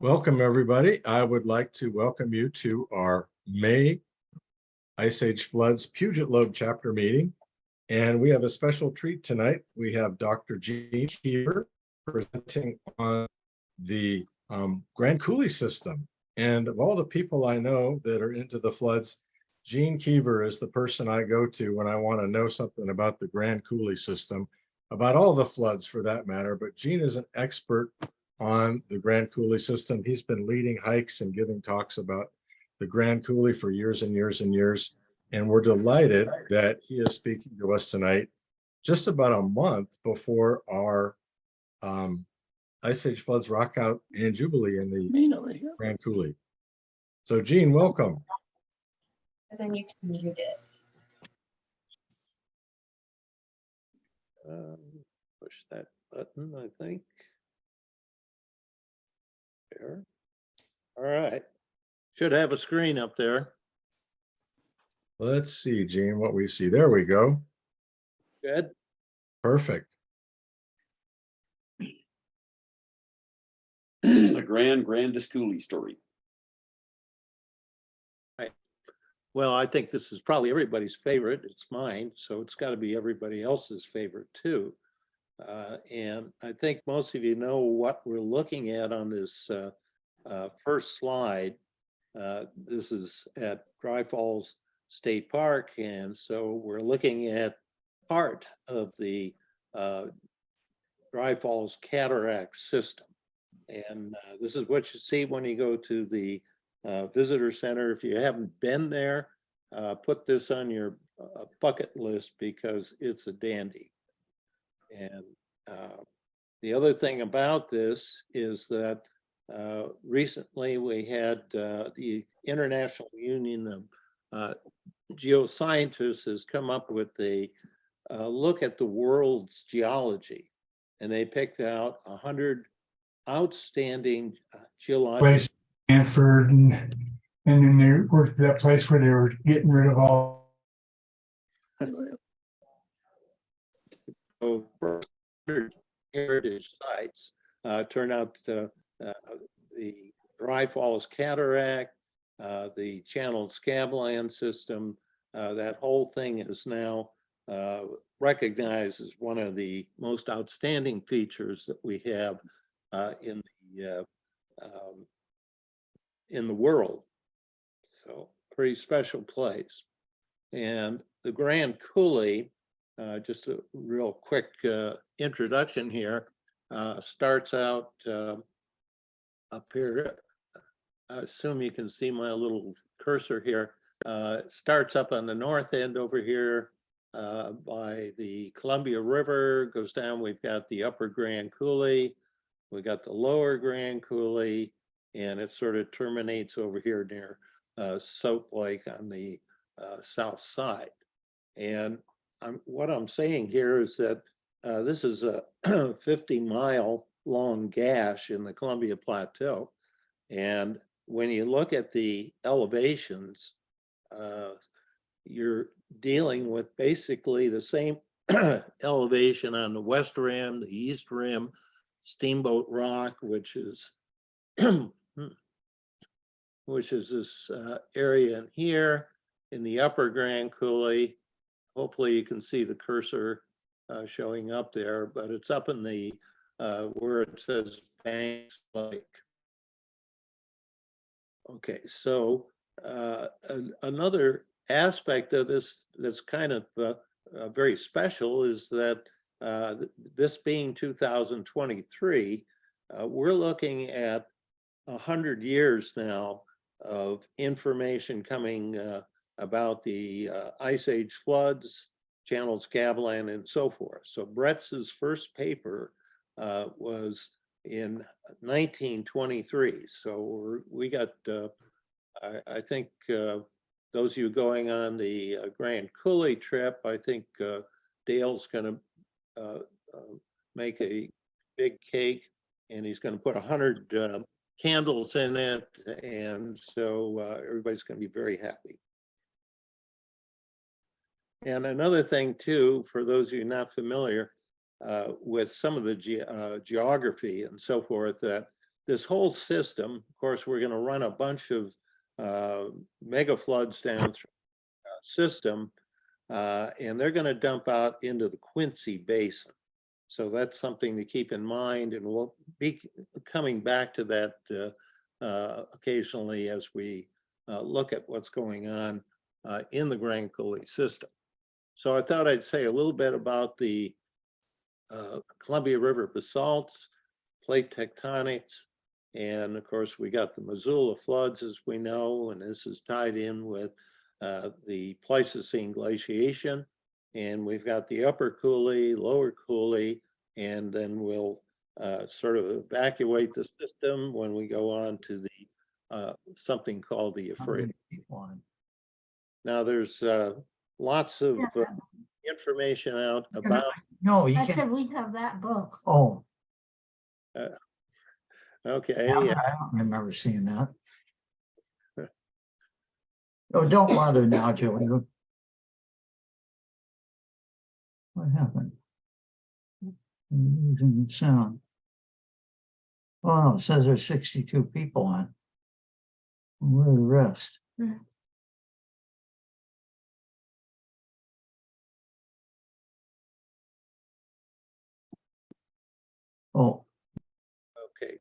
Welcome, everybody. I would like to welcome you to our May Ice Age Floods Puget Lobe chapter meeting. And we have a special treat tonight. We have Dr. Gene Kiver presenting on the Grand Coulee system. And of all the people I know that are into the floods, Gene Kiver is the person I go to when I want to know something about the Grand Coulee system, about all the floods for that matter. But Gene is an expert on the Grand Coulee system. He's been leading hikes and giving talks about the Grand Coulee for years and years and years. And we're delighted that he is speaking to us tonight, just about a month before our Ice Age Floods Rockout and Jubilee in the Grand Coulee. So Gene, welcome. And then you can mute it. Push that button, I think. There. All right. Should have a screen up there. Let's see, Gene, what we see. There we go. Good. Perfect. The grandest coulee story. Right. Well, I think this is probably everybody's favorite. It's mine, so it's got to be everybody else's favorite too. And I think most of you know what we're looking at on this first slide. This is at Dry Falls State Park, and so we're looking at part of the Dry Falls cataract system. And this is what you see when you go to the visitor center. If you haven't been there, put this on your bucket list because it's a dandy. And the other thing about this is that recently we had the International Union of Geoscientists has come up with a look at the world's geology, and they picked out 100 outstanding geological. Stanford, and then they worked at that place where they were getting rid of all. So 100 heritage sites turn out the Dry Falls Cataract, the Channel Scabland system. That whole thing is now recognized as one of the most outstanding features that we have in the world. So pretty special place. And the Grand Coulee, just a real quick introduction here, starts out up here. I assume you can see my little cursor here. It starts up on the north end over here by the Columbia River, goes down. We've got the upper Grand Coulee, we got the lower Grand Coulee, and it sort of terminates over here near Soap Lake on the south side. And what I'm saying here is that this is a 50-mile long gash in the Columbia Plateau. And when you look at the elevations, you're dealing with basically the same elevation on the west rim, the east rim, Steamboat Rock, which is this area in here in the upper Grand Coulee. Hopefully you can see the cursor showing up there, but it's up in the where it says Banks Lake. Okay, so another aspect of this that's kind of very special is that this being 2023, we're looking at 100 years now of information coming about the Ice Age floods, Channel Scabland, and so forth. So Bretz's first paper was in 1923. So we got, I think those of you going on the Grand Coulee trip, I think Dale's gonna make a big cake and he's gonna put 100 candles in it. And so everybody's gonna be very happy. And another thing too, for those of you not familiar with some of the geography and so forth, that this whole system, of course, we're going to run a bunch of mega floods down through the system, and they're going to dump out into the Quincy Basin. So that's something to keep in mind, and we'll be coming back to that occasionally as we look at what's going on in the Grand Coulee system. So I thought I'd say a little bit about the Columbia River basalts, plate tectonics, and of course we got the Missoula floods, as we know, and this is tied in with the Pleistocene glaciation, and we've got the upper coulee, lower coulee, and then we'll sort of evacuate the system when we go on to the something called the Euphrates. Now there's lots of information out about. No, you I can't. said we have that book. Oh, Okay. I don't remember seeing that. Oh, don't bother now, Joey. What happened? I'm losing the sound. Oh, no, it says there's 62 people on. Where are the rest? Oh, Okay.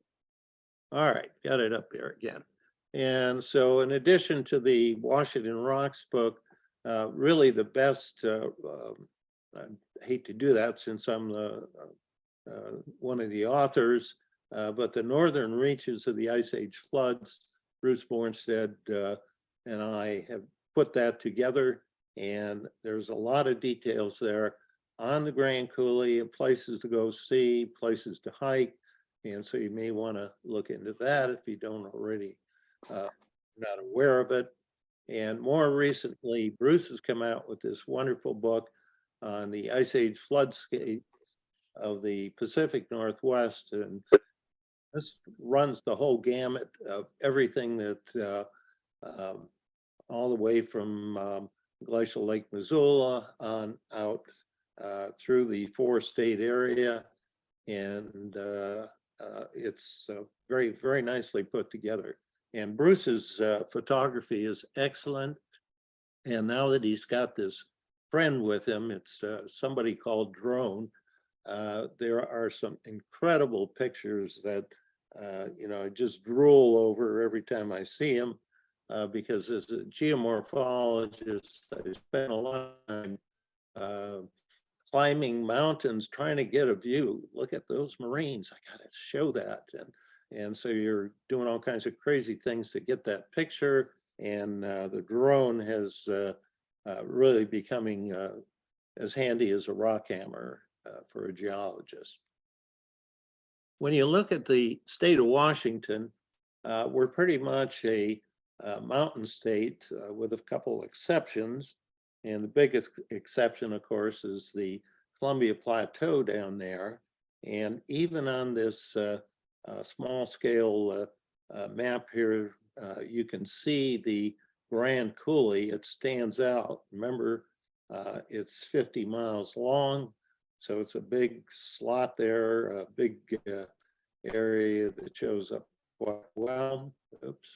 All right, got it up there again. And so in addition to the Washington Rocks book, really the best, I hate to do that since I'm one of the authors, but the Northern Reaches of the Ice Age Floods, Bruce Bornstead and I have put that together, and there's a lot of details there on the Grand Coulee, and places to go see, places to hike. And so you may want to look into that if you don't already, not aware of it. And more recently, Bruce has come out with this wonderful book on the Ice Age floodscape of the Pacific Northwest. And this runs the whole gamut of everything that, all the way from glacial Lake Missoula on out through the 4-state area. And it's very, very nicely put together. And Bruce's photography is excellent. And now that he's got this friend with him, it's somebody called Drone. There are some incredible pictures that, you know, I just drool over every time I see him, because as a geomorphologist, I spent a lot of time climbing mountains, trying to get a view. Look at those moraines. I gotta show that. And so you're doing all kinds of crazy things to get that picture. And the drone has really becoming as handy as a rock hammer for a geologist. When you look at the state of Washington, we're pretty much a mountain state with a couple exceptions. And the biggest exception, of course, is the Columbia Plateau down there. And even on this small scale map here, you can see the Grand Coulee. It stands out. Remember, it's 50 miles long. So it's a big slot there, a big area that shows up quite well. Oops.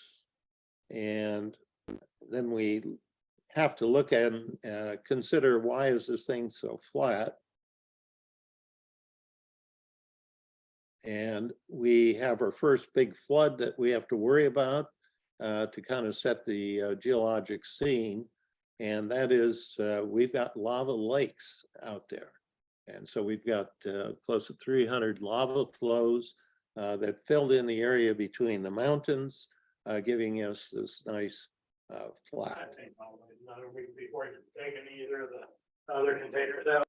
And then we have to look at and consider, why is this thing so flat? And we have our first big flood that we have to worry about to kind of set the geologic scene. And that is, we've got lava lakes out there. And so we've got close to 300 lava flows that filled in the area between the mountains, giving us this nice flat. Another week before you're taking either of the other containers out.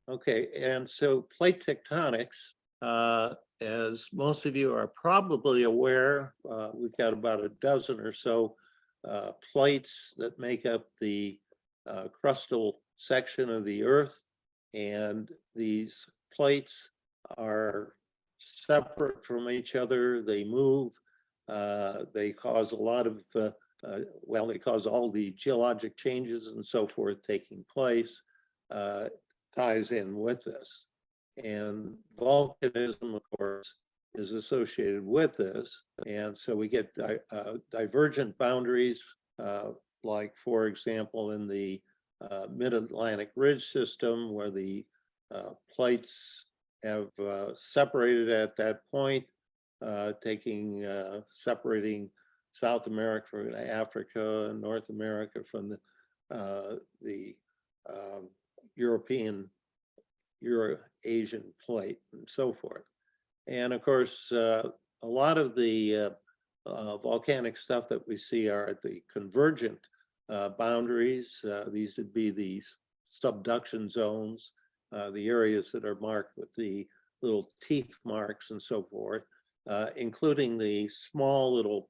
Okay, and so plate tectonics, as most of you are probably aware, we've got about a dozen or so plates that make up the crustal section of the Earth. And these plates are separate from each other. They move. They cause a lot of, well, they cause all the geologic changes and so forth taking place. Ties in with this. And volcanism, of course, is associated with this. And so we get divergent boundaries, like, for example, in the Mid-Atlantic Ridge system, where the plates have separated at that point, separating South America from Africa and North America from the Euro-Asian plate and so forth. And of course, a lot of the volcanic stuff that we see are at the convergent boundaries. These would be the subduction zones, the areas that are marked with the little teeth marks and so forth, including the small little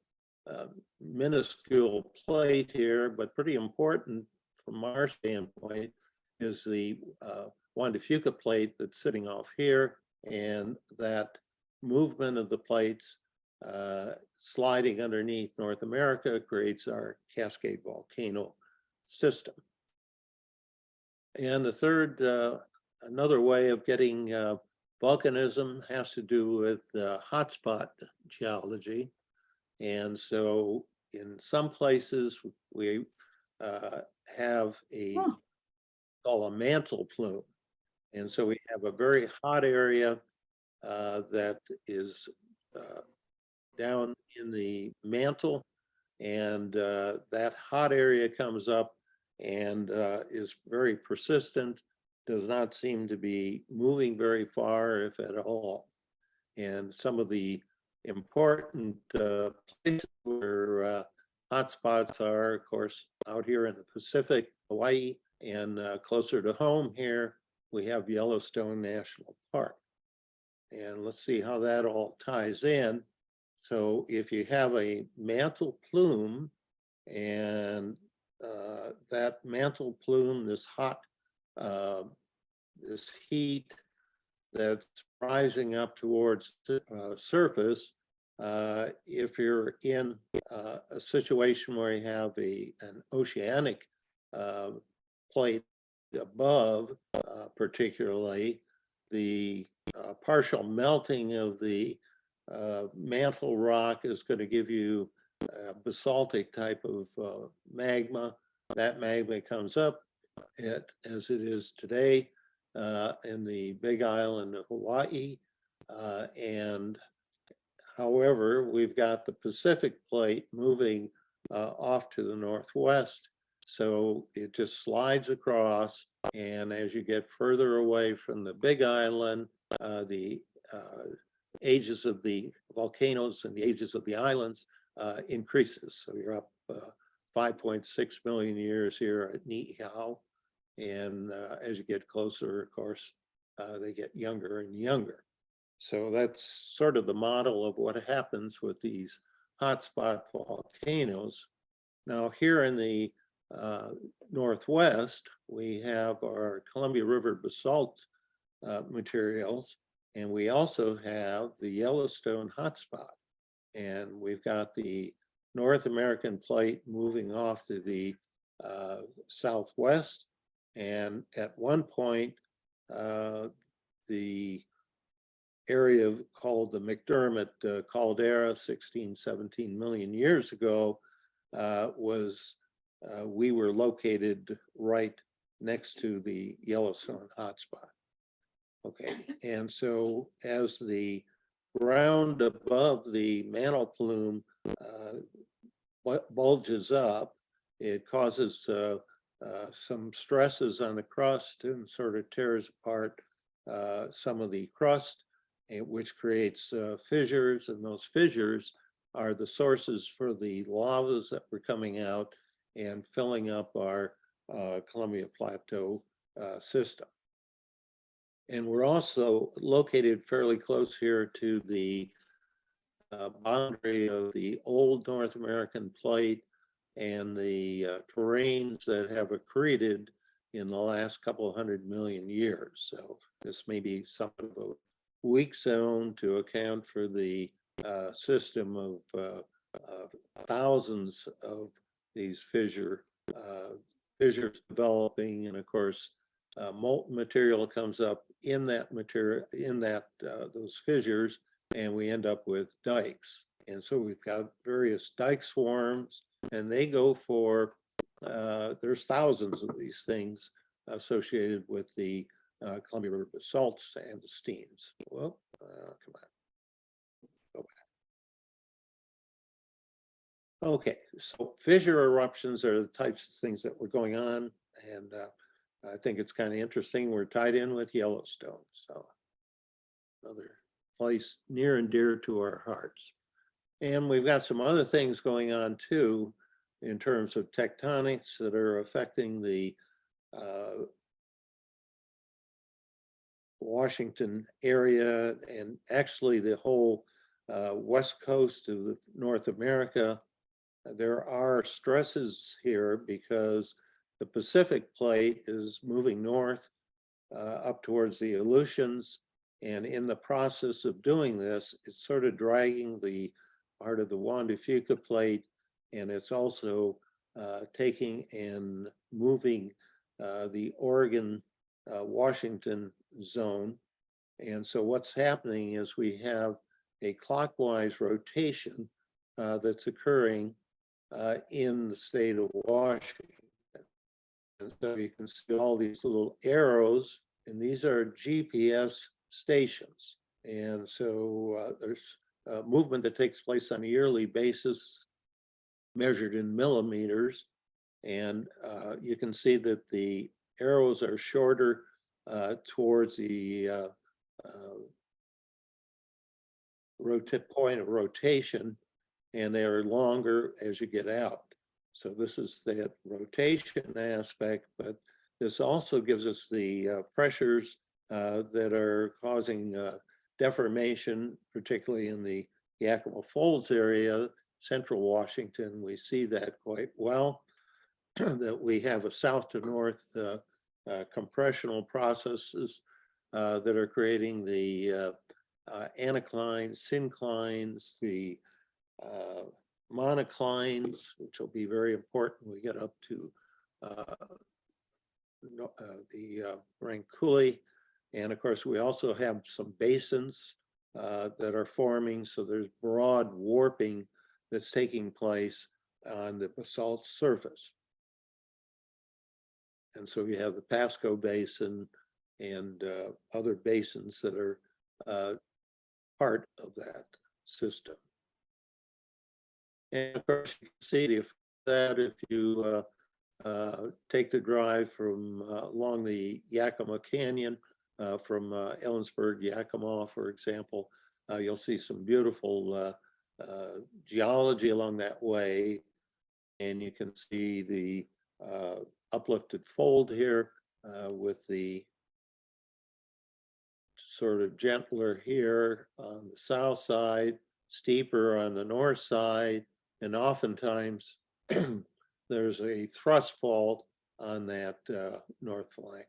minuscule plate here, but pretty important from our standpoint, is the Juan de Fuca plate that's sitting off here, and that movement of the plates sliding underneath North America creates our Cascade volcano system. And the third, another way of getting volcanism has to do with hotspot geology. And so in some places we have called a mantle plume. And so we have a very hot area that is down in the mantle, and that hot area comes up and is very persistent, does not seem to be moving very far, if at all. And some of the important places where hotspots are, of course, out here in the Pacific, Hawaii, and closer to home here, we have Yellowstone National Park. And let's see how that all ties in. So if you have a mantle plume, and that mantle plume, this hot, this heat that's rising up towards the surface, if you're in a situation where you have an oceanic plate above, particularly, the partial melting of the mantle rock is going to give you a basaltic type of magma. That magma comes up as it is today in the Big Island of Hawaii. And however, we've got the Pacific plate moving off to the northwest. So it just slides across. And as you get further away from the Big Island, the ages of the volcanoes and the ages of the islands increases. So you're up 5.6 million years here at Niihau. And as you get closer, of course, they get younger and younger. So that's sort of the model of what happens with these hotspot volcanoes. Now here in the northwest, we have our Columbia River basalt materials, and we also have the Yellowstone hotspot. And we've got the North American plate moving off to the southwest. And at one point, the area called the McDermott caldera 16, 17 million years ago we were located right next to the Yellowstone hotspot. Okay, and so as the ground above the mantle plume bulges up, it causes some stresses on the crust and sort of tears apart some of the crust, which creates fissures, and those fissures are the sources for the lavas that were coming out and filling up our Columbia Plateau system. And we're also located fairly close here to the boundary of the old North American plate and the terrains that have accreted in the last couple of 100 million years. So this may be somewhat of a weak zone to account for the system of thousands of these fissures developing, and of course molten material comes up in that material, in that those fissures, and we end up with dikes. And so we've got various dike swarms, and they go for, there's thousands of these things associated with the Columbia River basalts and the steams. Well, come on. Go back. Okay, so fissure eruptions are the types of things that were going on, and I think it's kind of interesting. We're tied in with Yellowstone, so another place near and dear to our hearts. And we've got some other things going on too, in terms of tectonics that are affecting the Washington area and actually the whole west coast of North America. There are stresses here because the Pacific plate is moving north up towards the Aleutians. And in the process of doing this, it's sort of dragging the part of the Juan de Fuca plate, and it's also taking and moving the Oregon, Washington zone. And so what's happening is we have a clockwise rotation that's occurring in the state of Washington. And so you can see all these little arrows, and these are GPS stations. And so there's movement that takes place on a yearly basis, measured in millimeters. And you can see that the arrows are shorter towards the point of rotation, and they are longer as you get out. So this is that rotation aspect, but this also gives us the pressures that are causing deformation, particularly in the Yakima Folds area, central Washington. We see that quite well, that we have a south to north compressional processes that are creating the anticlines, synclines, the monoclines, which will be very important when we get up to the Grand Coulee. And of course, we also have some basins that are forming. So there's broad warping that's taking place on the basalt surface. And so you have the Pasco Basin and other basins that are part of that system. And of course, you can see the effect of that if you take the drive from along the Yakima Canyon, from Ellensburg, Yakima, for example. You'll see some beautiful geology along that way. And you can see the uplifted fold here with the sort of gentler here on the south side, steeper on the north side, and oftentimes there's a thrust fault on that north flank.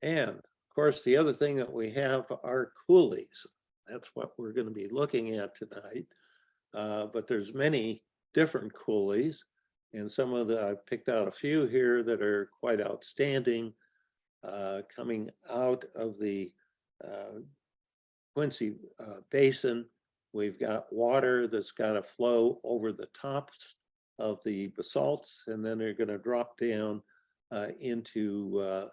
And of course, the other thing that we have are coulees. That's what we're going to be looking at tonight. But there's many different coulees, and some of the, I've picked out a few here that are quite outstanding. Coming out of the Quincy Basin, we've got water that's got to flow over the tops of the basalts, and then they're going to drop down into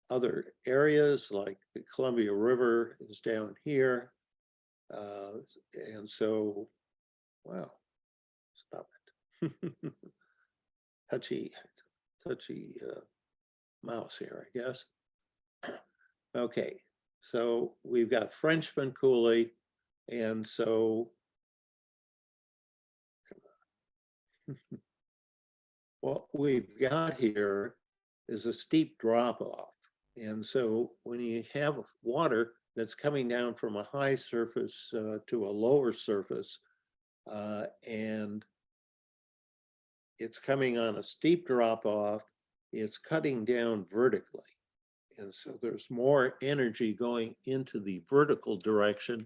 other areas, like the Columbia River is down here. And so, wow, stop it. touchy mouse here, I guess. Okay, so we've got Frenchman coulee, and so what we've got here is a steep drop off. And so when you have water that's coming down from a high surface to a lower surface, and it's coming on a steep drop off, it's cutting down vertically. And so there's more energy going into the vertical direction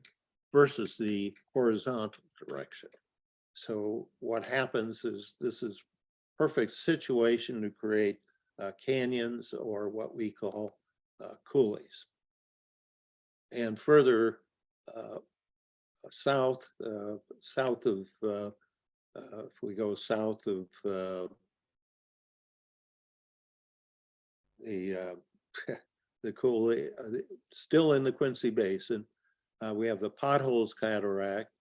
versus the horizontal direction. So what happens is this is perfect situation to create canyons, or what we call coulees. and further south, south of, if we go south of the the coulee, still in the Quincy Basin, we have the Potholes Cataract,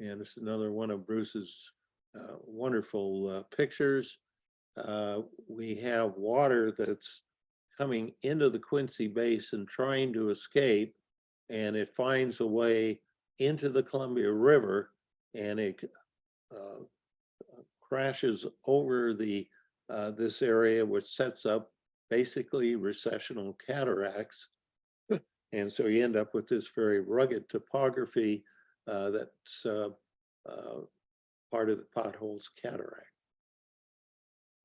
and this is another one of Bruce's wonderful pictures. We have water that's coming into the Quincy Basin trying to escape, and it finds a way into the Columbia River, and it crashes over the this area, which sets up basically recessional cataracts. And so you end up with this very rugged topography that's part of the Potholes Cataract.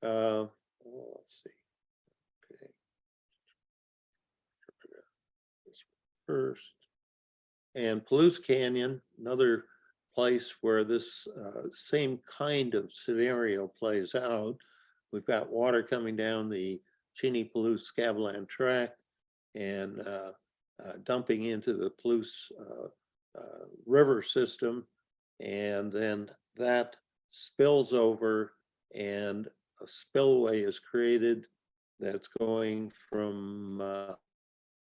Let's see. Okay. This first. And Palouse Canyon, another place where this same kind of scenario plays out. We've got water coming down the Cheney-Palouse Scabland Tract and dumping into the Palouse river system. And then that spills over and a spillway is created that's going from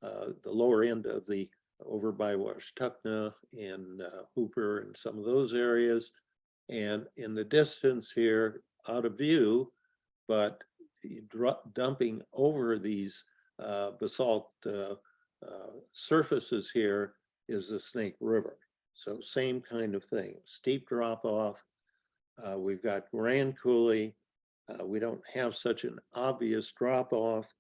the lower end of the over by Washtuckna and Hooper and some of those areas. And in the distance here, out of view, but dumping over these basalt surfaces here is the Snake River. So same kind of thing, steep drop off. We've got Grand Coulee. We don't have such an obvious drop off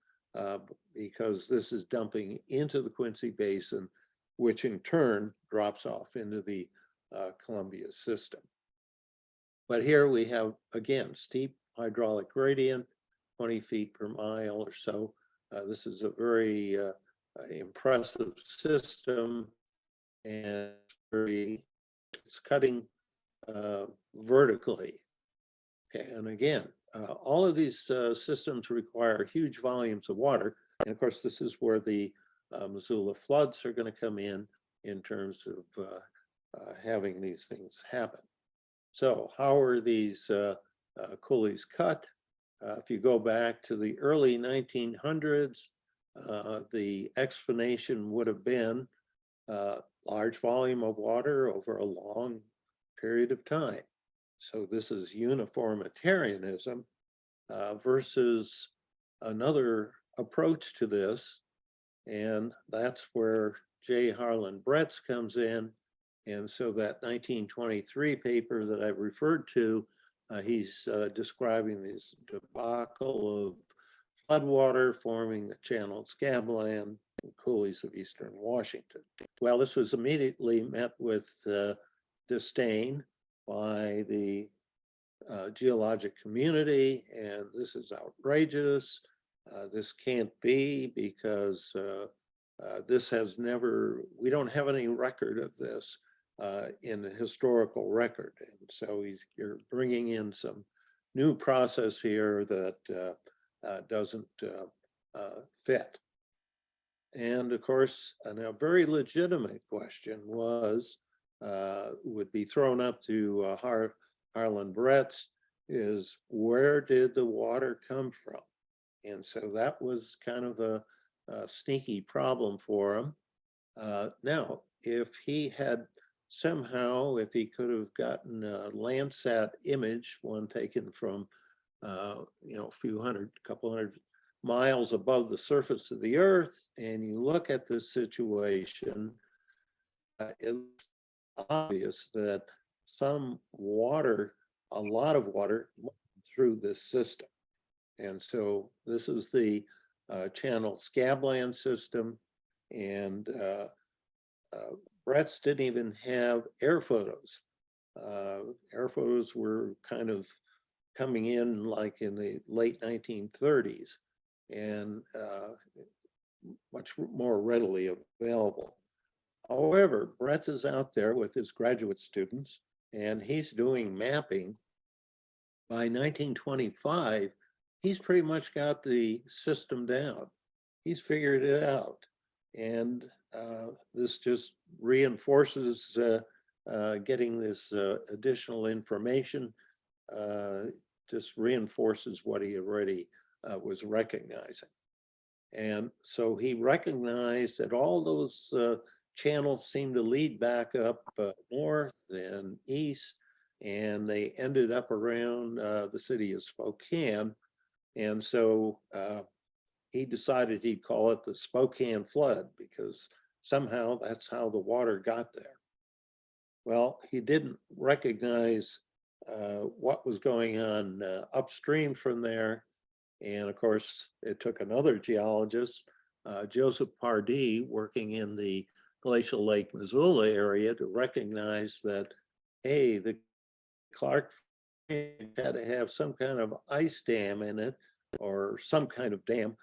because this is dumping into the Quincy Basin, which in turn drops off into the Columbia system. But here we have, again, steep hydraulic gradient, 20 feet per mile or so. This is a very impressive system, and it's cutting vertically. Okay, and again, all of these systems require huge volumes of water. And of course, this is where the Missoula floods are going to come in terms of having these things happen. So how are these coulees cut? If you go back to the early 1900s, the explanation would have been large volume of water over a long period of time. So this is uniformitarianism versus another approach to this. And that's where J. Harlan Bretz comes in. And so that 1923 paper that I referred to, he's describing this debacle of floodwater forming the channeled scabland and coulees of eastern Washington. Well, this was immediately met with disdain by the geologic community, and this is outrageous. This can't be because this has never, we don't have any record of this in the historical record. And so you're bringing in some new process here that doesn't fit. And of course, a very legitimate question was, would be thrown up to Harlan Bretz, is where did the water come from? And so that was kind of a sneaky problem for him. Now, if he had somehow, if he could have gotten a Landsat image, one taken from, you know, a couple hundred miles above the surface of the earth, and you look at this situation, it's obvious that some water, a lot of water through this system. And so this is the channel scabland system, and Bretz didn't even have air photos. Air photos were kind of coming in like in the late 1930s and much more readily available. However, Bretz is out there with his graduate students, and he's doing mapping. By 1925, he's pretty much got the system down. He's figured it out. And this just reinforces getting this additional information, just reinforces what he already was recognizing. And so he recognized that all those channels seemed to lead back up north and east, and they ended up around the city of Spokane. And so he decided he'd call it the Spokane Flood because somehow that's how the water got there. Well, he didn't recognize what was going on upstream from there. And of course, it took another geologist, Joseph Pardee, working in the glacial Lake Missoula area to recognize that, hey, the Clark had to have some kind of ice dam in it or some kind of dam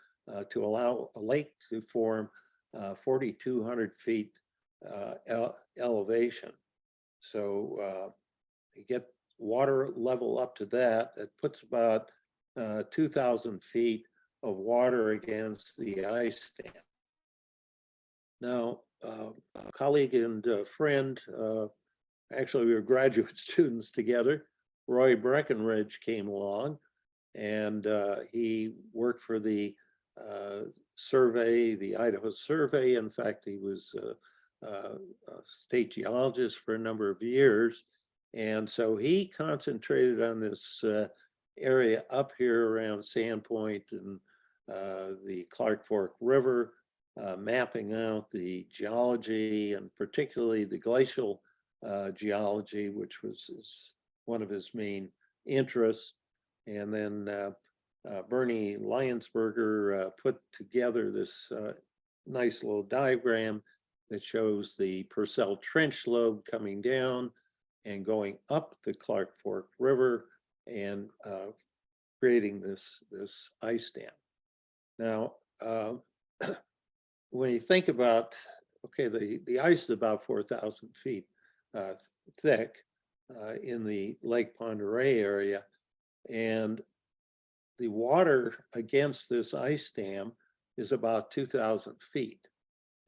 to allow a lake to form 4,200 feet elevation. So you get water level up to that, it puts about 2,000 feet of water against the ice dam. Now, a colleague and friend, actually we were graduate students together, Roy Breckenridge came along, and he worked for the survey, the Idaho Survey. In fact, he was a state geologist for a number of years. And so he concentrated on this area up here around Sandpoint and the Clark Fork River, mapping out the geology and particularly the glacial geology, which was one of his main interests. And then Bernie Lionsberger put together this nice little diagram that shows the Purcell Trench lobe coming down and going up the Clark Fork River and creating this ice dam. Now, when you think about, okay, the ice is about 4,000 feet thick in the Lake Pend Oreille area, and the water against this ice dam is about 2,000 feet.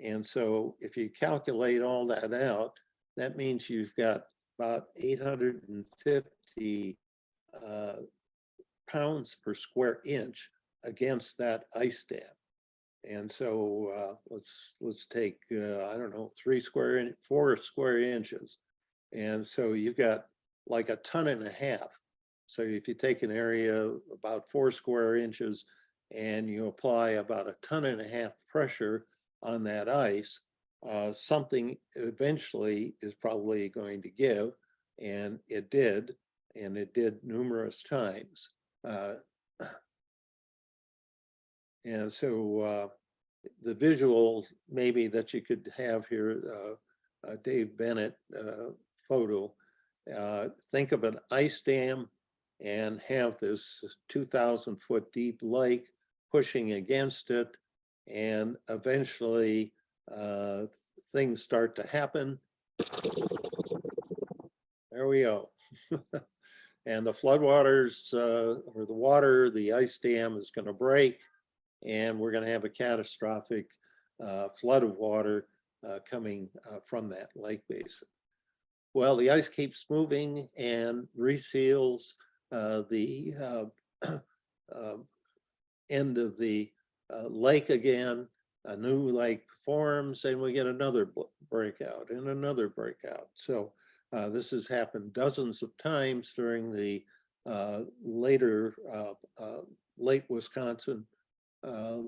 And so if you calculate all that out, that means you've got about 850 pounds per square inch against that ice dam. And so let's take, I don't know, 4 square inches. And so you've got like 1.5 tons. So if you take an area about 4 square inches and you apply about 1.5 tons pressure on that ice, something eventually is probably going to give, and it did numerous times. And so the visual maybe that you could have here, Dave Bennett photo, think of an ice dam and have this 2,000 foot deep lake pushing against it, and eventually things start to happen. There we go. And the floodwaters or the water, the ice dam is going to break, and we're going to have a catastrophic flood of water coming from that lake basin. Well, the ice keeps moving and reseals the end of the lake again. A new lake forms, and we get another breakout and another breakout. So this has happened dozens of times during the later late Wisconsin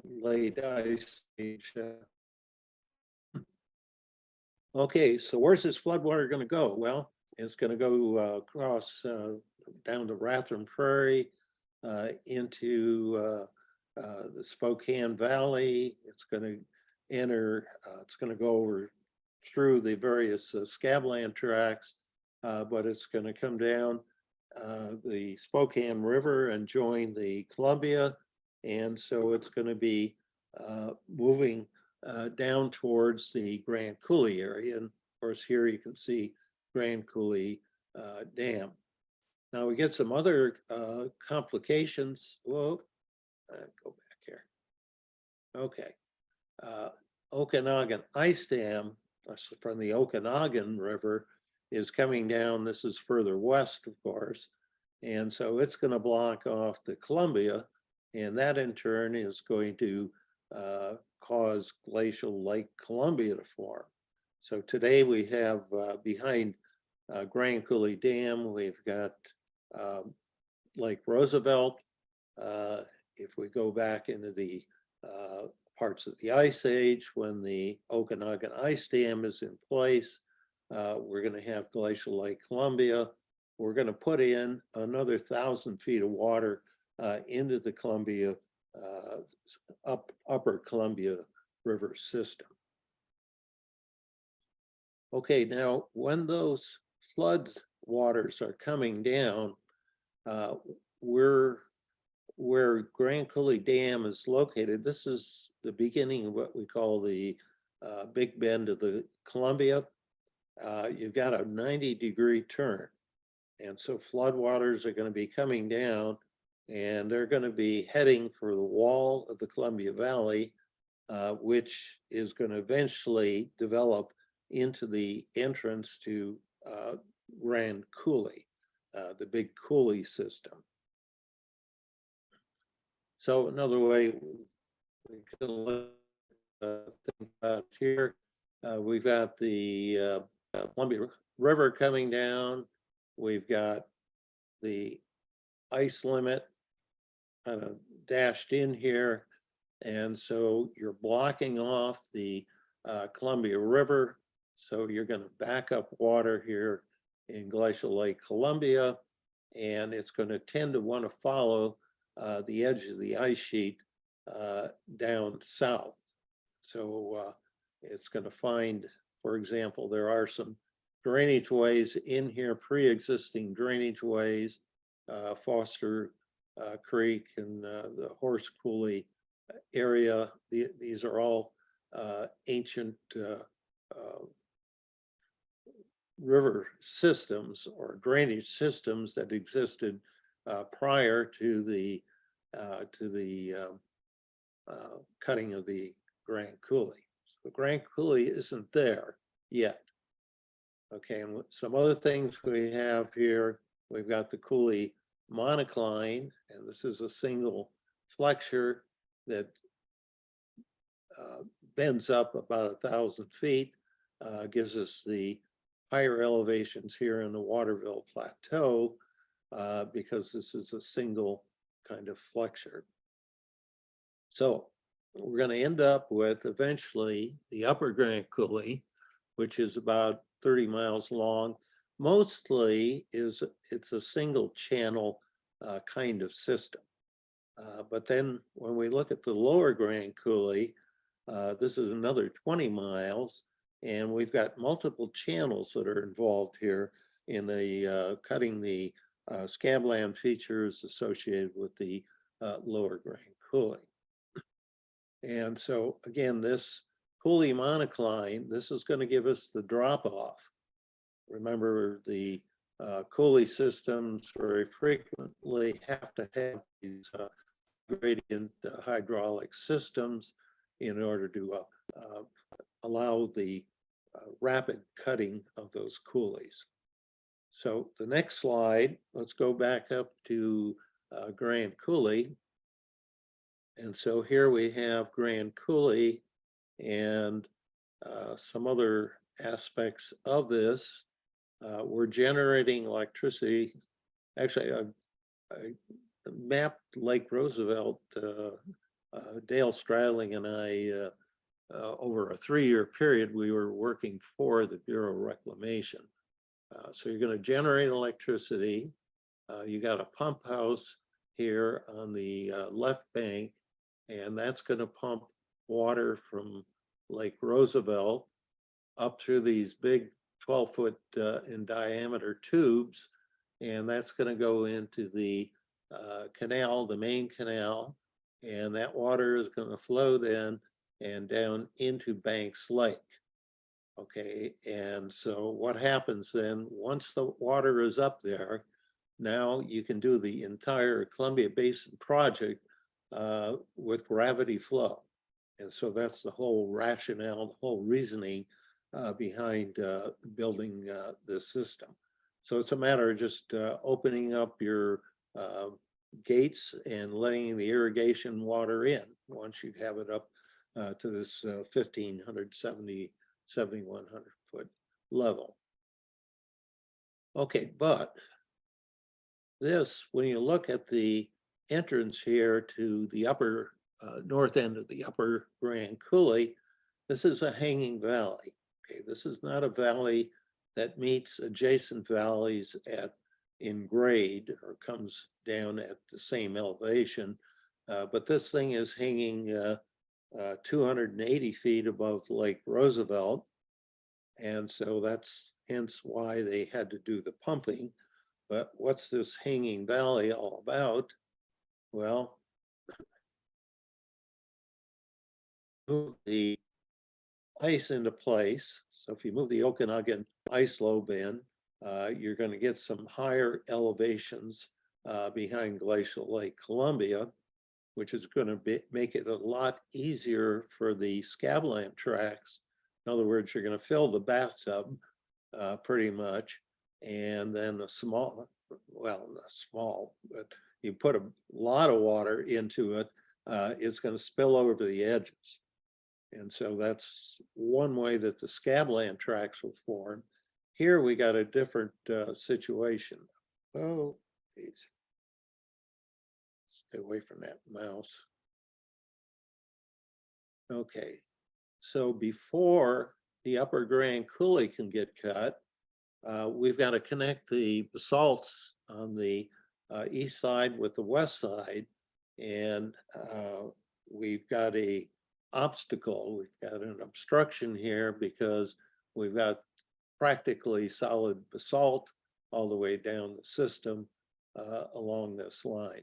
late ice age. Okay, so where's this floodwater going to go? Well, it's going to go across down the Rathdrum Prairie into the Spokane Valley. It's going to enter, it's going to go over through the various scabland tracts, but it's going to come down the Spokane River and join the Columbia. And so it's going to be moving down towards the Grand Coulee area. And of course, here you can see Grand Coulee Dam. Now we get some other complications. Whoa, go back here. Okay. Okanagan ice dam from the Okanagan River is coming down. This is further west, of course. And so it's going to block off the Columbia, and that in turn is going to cause glacial Lake Columbia to form. So today we have behind Grand Coulee Dam, we've got Lake Roosevelt. If we go back into the parts of the Ice Age, when the Okanagan Ice Dam is in place, we're going to have glacial Lake Columbia. We're going to put in another 1,000 feet of water into the Columbia, upper Columbia River system. Okay, now when those flood waters are coming down, where Grand Coulee Dam is located, this is the beginning of what we call the Big Bend of the Columbia. You've got a 90-degree turn. And so floodwaters are going to be coming down, and they're going to be heading for the wall of the Columbia Valley, which is going to eventually develop into the entrance to Grand Coulee, the big coulee system. So another way we can look think about here, we've got the Columbia River coming down. We've got the ice limit kind of dashed in here. And so you're blocking off the Columbia River. So you're going to back up water here in glacial Lake Columbia, and it's going to tend to want to follow the edge of the ice sheet down south. So it's going to find, for example, there are some drainage ways in here, pre-existing drainage ways, Foster Creek and the Horse Coulee area. These are all ancient river systems or drainage systems that existed prior to the cutting of the Grand Coulee. So the Grand Coulee isn't there yet. Okay, and some other things we have here, we've got the coulee monocline, and this is a single flexure that bends up about 1,000 feet, gives us the higher elevations here in the Waterville Plateau, because this is a single kind of flexure. So we're going to end up with eventually the upper Grand Coulee, which is about 30 miles long. Mostly it's a single channel kind of system. But then when we look at the lower Grand Coulee, this is another 20 miles, and we've got multiple channels that are involved here in the cutting the scabland features associated with the lower Grand Coulee. And so again, this coulee monocline, this is going to give us the drop off. Remember, the coulee systems very frequently have to have these gradient hydraulic systems in order to allow the rapid cutting of those coulees. So the next slide, let's go back up to Grand Coulee. And so here we have Grand Coulee and some other aspects of this. We're generating electricity. Actually, I mapped Lake Roosevelt. Dale Stradling and I, over a 3-year period, we were working for the Bureau of Reclamation. So you're going to generate electricity. You got a pump house here on the left bank, and that's going to pump water from Lake Roosevelt up through these big 12-foot in diameter tubes, and that's going to go into the canal, the main canal, and that water is going to flow then and down into Banks Lake. Okay, and so what happens then, once the water is up there, now you can do the entire Columbia Basin project with gravity flow. And so that's the whole rationale, the whole reasoning behind building this system. So it's a matter of just opening up your gates and letting the irrigation water in once you have it up to this 1,570, 7,100 foot level. Okay, but this, when you look at the entrance here to the upper north end of the upper Grand Coulee, this is a hanging valley. Okay, this is not a valley that meets adjacent valleys in grade or comes down at the same elevation, but this thing is hanging 280 feet above Lake Roosevelt, and so that's hence why they had to do the pumping. But what's this hanging valley all about? Well, move the ice into place. So if you move the Okanagan ice lobe in, you're going to get some higher elevations behind Glacial Lake Columbia, which is going to make it a lot easier for the scaveland tracks. In other words, you're going to fill the bathtub pretty much, and then the small, well, not small, but you put a lot of water into it, it's going to spill over the edges. And so that's one way that the scabland tracks will form. Here we got a different situation. Oh, geez. Stay away from that mouse. Okay, so before the upper Grand Coulee can get cut, we've got to connect the basalts on the east side with the west side. And we've got a obstacle, we've got an obstruction here because we've got practically solid basalt all the way down the system along this line.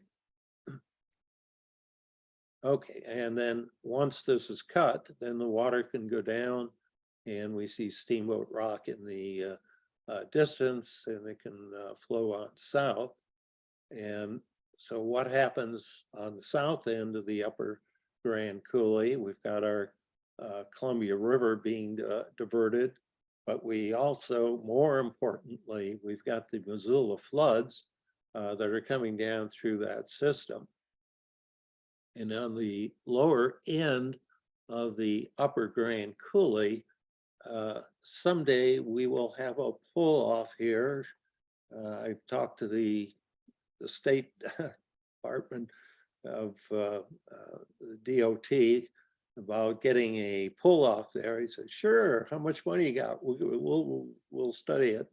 Okay, and then once this is cut, then the water can go down and we see Steamboat Rock in the distance, and it can flow on south. And so what happens on the south end of the upper Grand Coulee? We've got our Columbia River being diverted, but we also, more importantly, we've got the Missoula floods that are coming down through that system. And on the lower end of the upper Grand Coulee, someday we will have a pull off here. I've talked to the State Department of the DOT about getting a pull off there. He said, "Sure, how much money you got? We'll study it."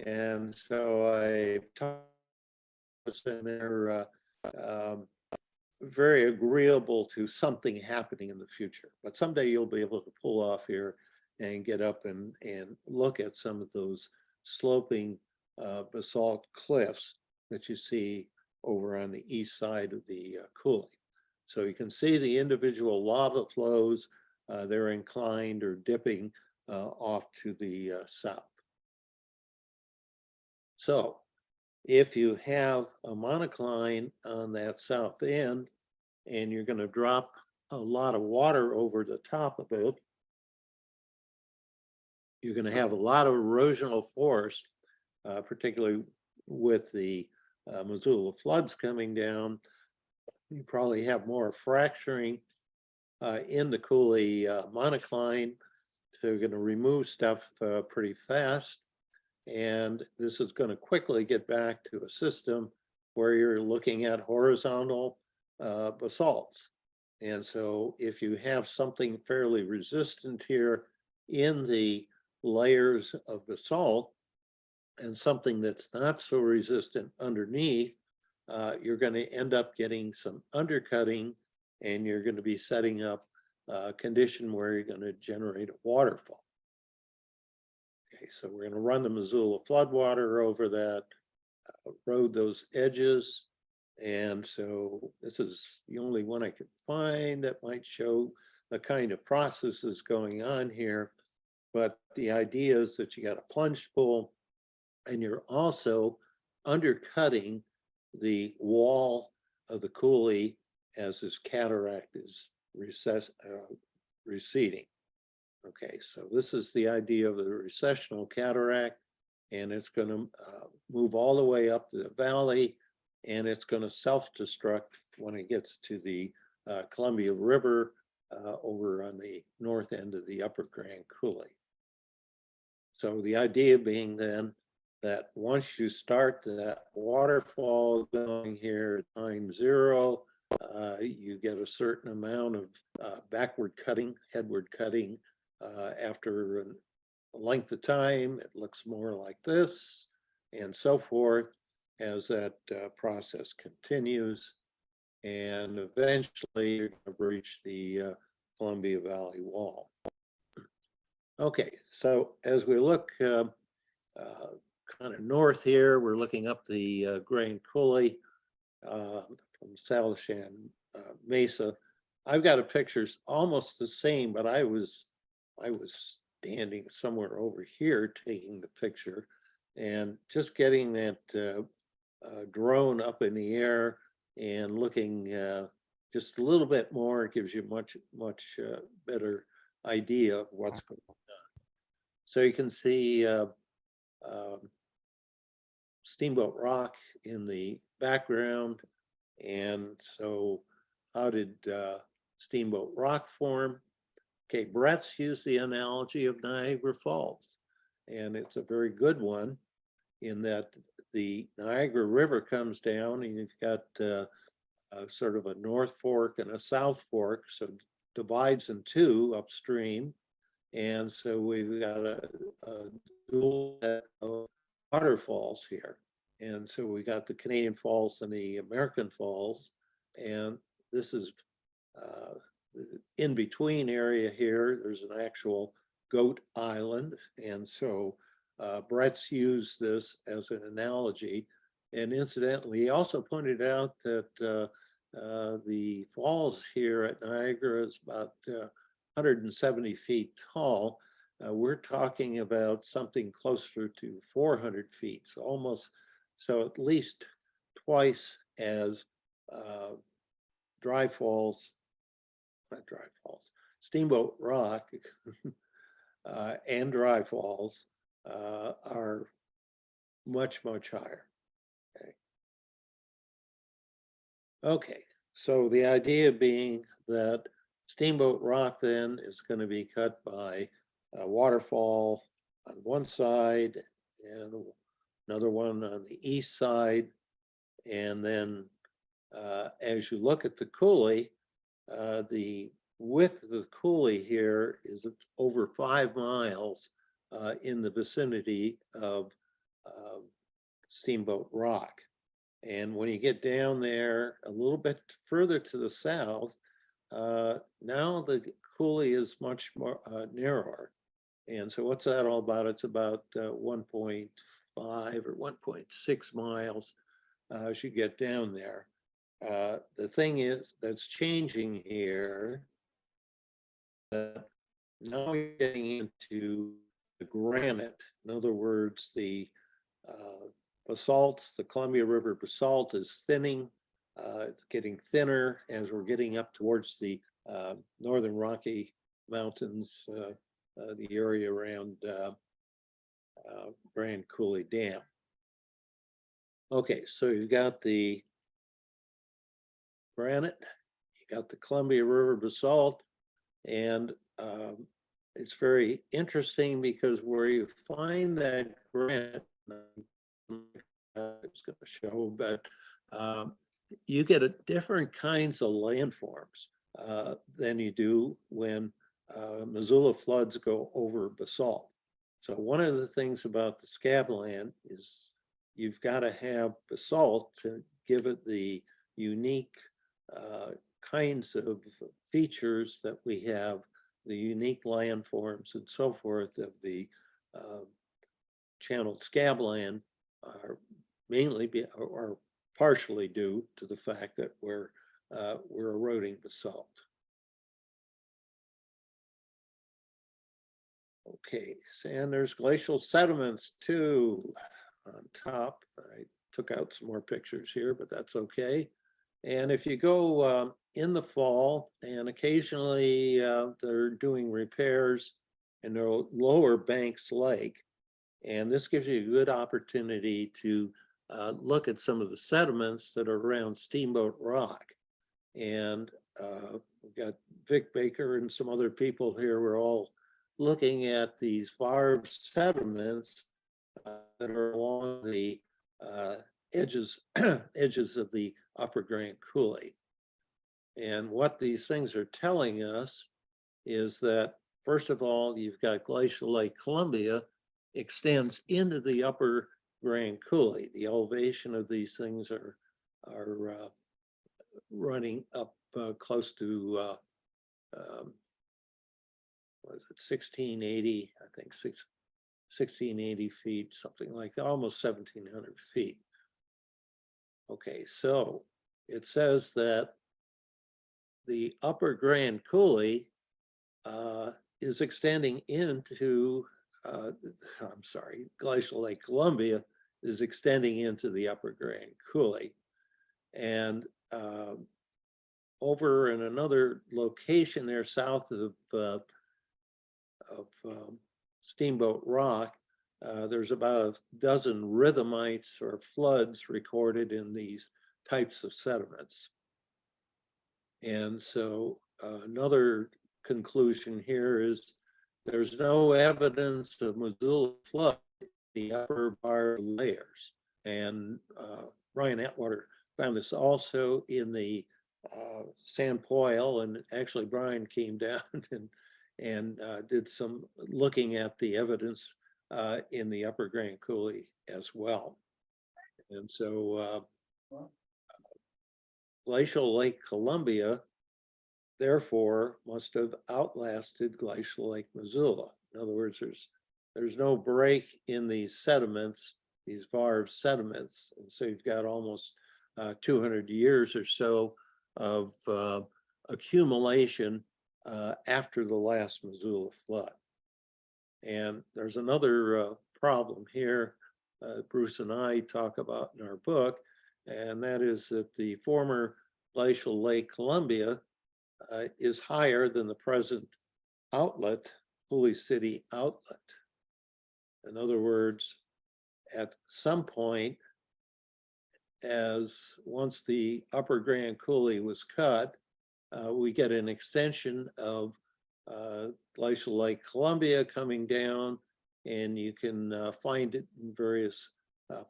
And so I talked in there. Very agreeable to something happening in the future. But someday you'll be able to pull off here and get up and look at some of those sloping basalt cliffs that you see over on the east side of the coulee. So you can see the individual lava flows. They're inclined or dipping off to the south. So if you have a monocline on that south end and you're going to drop a lot of water over the top of it, you're going to have a lot of erosional force, particularly with the Missoula floods coming down. You probably have more fracturing in the coulee monocline. So you're going to remove stuff pretty fast. And this is going to quickly get back to a system where you're looking at horizontal basalts. And so if you have something fairly resistant here in the layers of basalt and something that's not so resistant underneath, you're going to end up getting some undercutting, and you're going to be setting up a condition where you're going to generate a waterfall. Okay, so we're going to run the Missoula floodwater over that, erode those edges. And so this is the only one I could find that might show the kind of processes going on here. But the idea is that you got a plunge pool, and you're also undercutting the wall of the coulee as this cataract is receding. Okay, so this is the idea of the recessional cataract, and it's going to move all the way up the valley, and it's going to self-destruct when it gets to the Columbia River over on the north end of the Upper Grand Coulee. So the idea being then that once you start that waterfall going here at time 0, you get a certain amount of backward cutting, headward cutting. After a length of time, it looks more like this, and so forth as that process continues. And eventually you're going to reach the Columbia Valley Wall. Okay, so as we look kind of north here, we're looking up the Grand Coulee from Salishan Mesa. I've got a pictures almost the same, but I was standing somewhere over here taking the picture, and just getting that drone up in the air and looking just a little bit more gives you much better idea of what's going on. So you can see Steamboat Rock in the background. And so how did Steamboat Rock form? Okay, Brett's used the analogy of Niagara Falls, and it's a very good one in that the Niagara River comes down and you've got sort of a north fork and a south fork, so divides in two upstream. And so we've got a dual set of waterfalls here. And so we got the Canadian Falls and the American Falls, and this is in between area here. There's an actual goat island, and so Brett's used this as an analogy. And incidentally, he also pointed out that the falls here at Niagara is about 170 feet tall. We're talking about something closer to 400 feet, so almost, so at least twice as Steamboat Rock and Dry Falls are much higher. Okay, so the idea being that Steamboat Rock then is going to be cut by a waterfall on one side and another one on the east side. And then as you look at the coulee, the width of the coulee here is over 5 miles in the vicinity of Steamboat Rock. And when you get down there a little bit further to the south, now the coulee is much more narrower. And so what's that all about? It's about 1.5 or 1.6 miles as you get down there. The thing is that's changing here, now you're getting into the granite. In other words, the basalts, the Columbia River basalt is thinning. It's getting thinner as we're getting up towards the northern Rocky Mountains, the area around Grand Coulee Dam. Okay, so you've got the granite, you got the Columbia River basalt, and it's very interesting because where you find that granite, it's going to show, but you get a different kinds of landforms than you do when Missoula floods go over basalt. So one of the things about the scabland is you've got to have basalt to give it the unique kinds of features that we have, the unique landforms and so forth of the channeled scabland are mainly or partially due to the fact that we're eroding basalt. Okay, and there's glacial sediments too on top. I took out some more pictures here, but that's okay. And if you go in the fall, and occasionally they're doing repairs in their lower Banks Lake, and this gives you a good opportunity to look at some of the sediments that are around Steamboat Rock. And we've got Vic Baker and some other people here. We're all looking at these varve sediments that are along the edges of the upper Grand Coulee. And what these things are telling us is that, first of all, you've got Glacial Lake Columbia extends into the upper Grand Coulee. The elevation of these things are running up close to what is it, 1680, I think 1680 feet, something like that, almost 1700 feet. Okay, so it says that the upper Grand Coulee is extending into, I'm sorry, Glacial Lake Columbia is extending into the upper Grand Coulee. And over in another location there south of Steamboat Rock, there's about a dozen rhythmites or floods recorded in these types of sediments. And so another conclusion here is there's no evidence of Missoula flood in the upper bar layers. And Ryan Atwater found this also in the San Poil, and actually Brian came down and did some looking at the evidence in the upper Grand Coulee as well. And so Glacial Lake Columbia, therefore, must have outlasted Glacial Lake Missoula. In other words, there's no break in these sediments, these varve sediments. And so you've got almost 200 years or so of accumulation after the last Missoula flood. And there's another problem here Bruce and I talk about in our book, and that is that the former Glacial Lake Columbia is higher than the present outlet, Coulee City outlet. In other words, at some point, as once the upper Grand Coulee was cut, we get an extension of Glacial Lake Columbia coming down, and you can find it in various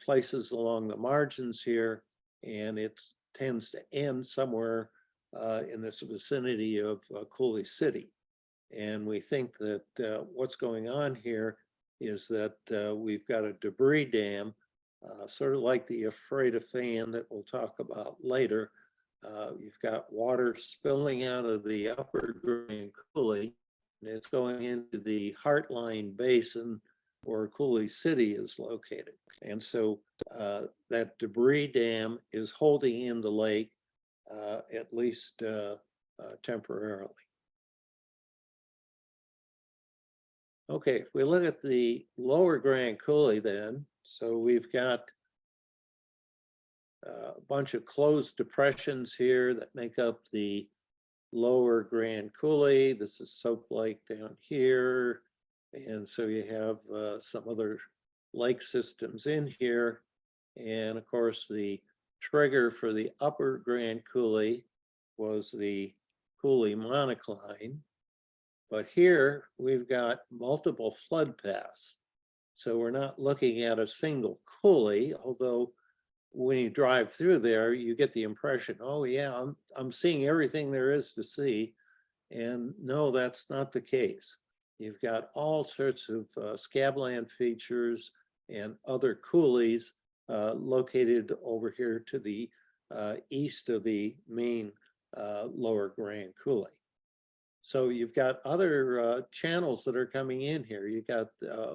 places along the margins here, and it tends to end somewhere in this vicinity of Coulee City. And we think that what's going on here is that we've got a debris dam, sort of like the Ephrata fan that we'll talk about later. You've got water spilling out of the upper Grand Coulee, and it's going into the Heartline Basin where Coulee City is located. And so that debris dam is holding in the lake, at least temporarily. Okay, if we look at the lower Grand Coulee then, so we've got a bunch of closed depressions here that make up the lower Grand Coulee. This is Soap Lake down here. And so you have some other lake systems in here. And of course, the trigger for the upper Grand Coulee was the Coulee monocline. But here we've got multiple flood paths. So we're not looking at a single coulee, although when you drive through there, you get the impression, oh yeah, I'm seeing everything there is to see. And no, that's not the case. You've got all sorts of scabland features and other coulees located over here to the east of the main lower Grand Coulee. So you've got other channels that are coming in here. You got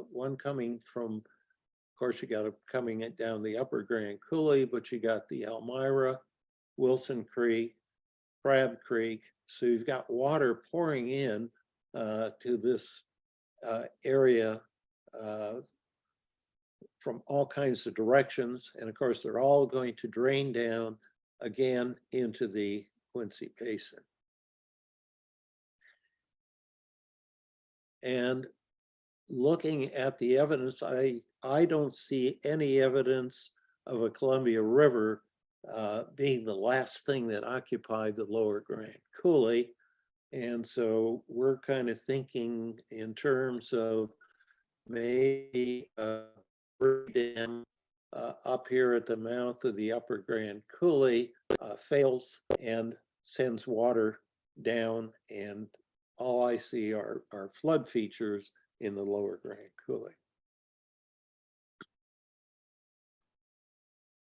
one coming from, of course, you got coming down the upper Grand Coulee, but you got the Elmira, Wilson Creek, Crab Creek. So you've got water pouring in to this area from all kinds of directions. And of course, they're all going to drain down again into the Quincy Basin. And looking at the evidence, I don't see any evidence of a Columbia River being the last thing that occupied the lower Grand Coulee. And so we're kind of thinking in terms of maybe a dam up here at the mouth of the upper Grand Coulee fails and sends water down, and all I see are flood features in the lower Grand Coulee.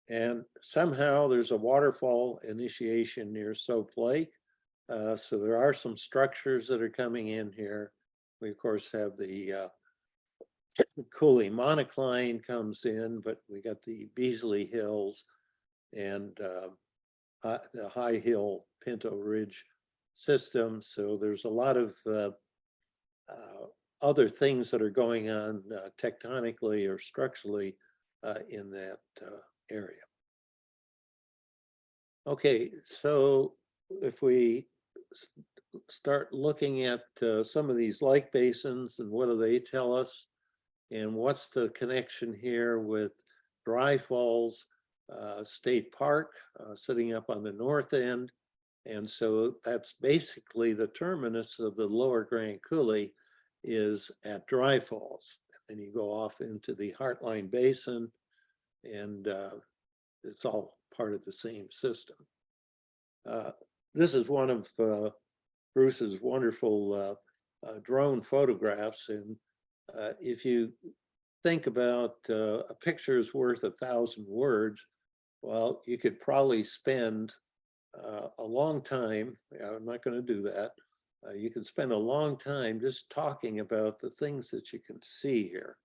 And somehow there's a waterfall initiation near Soap Lake. So there are some structures that are coming in here. We of course have the Coulee monocline comes in, but we got the Beasley Hills and the High Hill Pinto Ridge system. So there's a lot of other things that are going on tectonically or structurally in that area. Okay, so if we start looking at some of these lake basins and what do they tell us, and what's the connection here with Dry Falls State Park sitting up on the north end. And so that's basically the terminus of the lower Grand Coulee is at Dry Falls. And then you go off into the Heartline Basin, and it's all part of the same system. This is one of Bruce's wonderful drone photographs. And if you think about a picture is worth 1,000 words, well, you could probably spend a long time. I'm not going to do that. You can spend a long time just talking about the things that you can see here.